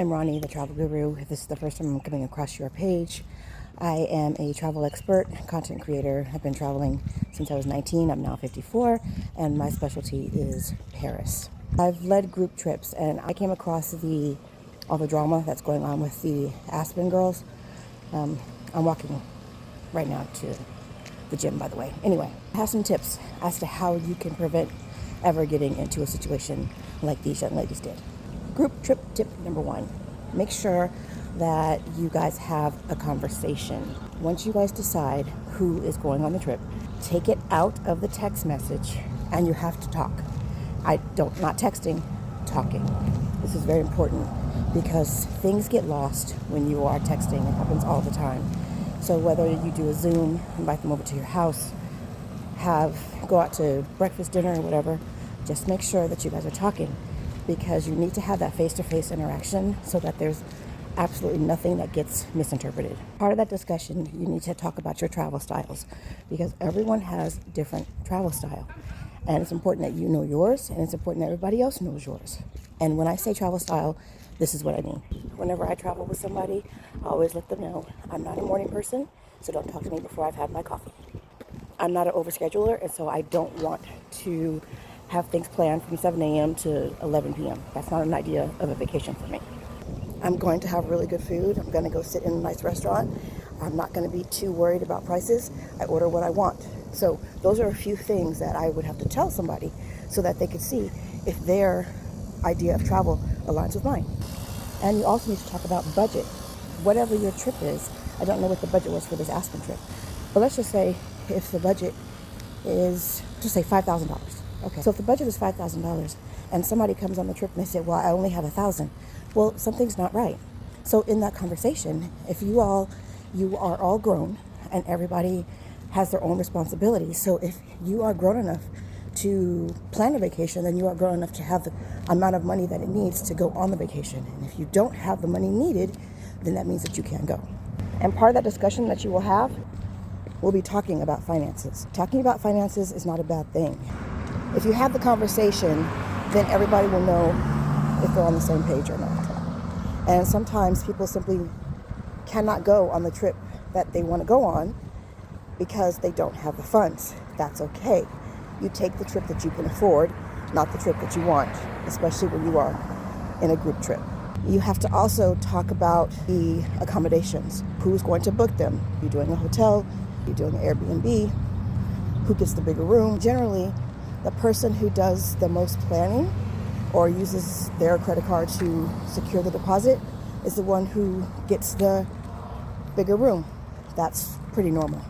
I'm Ronnie, the travel guru. If this is the first time I'm coming across your page, I am a travel expert, content creator. I've been traveling since I was 19. I'm now 54, and my specialty is Paris. I've led group trips, and I came across all the drama that's going on with the Aspen girls. I'm walking right now to the gym, by the way. Anyway, I have some tips as to how you can prevent ever getting into a situation like these young ladies did. Group trip tip number 1. Make sure that you guys have a conversation. Once you guys decide who is going on the trip, take it out of the text message and you have to talk. Not texting, talking. This is very important because things get lost when you are texting. It happens all the time. So whether you do a Zoom, invite them over to your house, go out to breakfast, dinner, or whatever, just make sure that you guys are talking, because you need to have that face-to-face interaction so that there's absolutely nothing that gets misinterpreted. Part of that discussion, you need to talk about your travel styles, because everyone has different travel style. And it's important that you know yours, and it's important that everybody else knows yours. And when I say travel style, this is what I mean. Whenever I travel with somebody, I always let them know I'm not a morning person, so don't talk to me before I've had my coffee. I'm not an overscheduler, and so I don't want to have things planned from 7 a.m. to 11 p.m. That's not an idea of a vacation for me. I'm going to have really good food. I'm going to go sit in a nice restaurant. I'm not going to be too worried about prices. I order what I want. So those are a few things that I would have to tell somebody so that they could see if their idea of travel aligns with mine. And you also need to talk about budget. Whatever your trip is, I don't know what the budget was for this Aspen trip, but let's just say if the budget is, just say $5,000. Okay, so if the budget is $5,000 and somebody comes on the trip and they say, well, I only have $1,000, well, something's not right. So in that conversation, if you are all grown and everybody has their own responsibilities. So if you are grown enough to plan a vacation, then you are grown enough to have the amount of money that it needs to go on the vacation. And if you don't have the money needed, then that means that you can't go. And part of that discussion that you will have will be talking about finances. Talking about finances is not a bad thing. If you have the conversation, then everybody will know if they're on the same page or not. And sometimes people simply cannot go on the trip that they want to go on because they don't have the funds. That's okay. You take the trip that you can afford, not the trip that you want, especially when you are in a group trip. You have to also talk about the accommodations. Who's going to book them? You're doing a hotel, you're doing an Airbnb, who gets the bigger room? Generally, the person who does the most planning or uses their credit card to secure the deposit is the one who gets the bigger room. That's pretty normal.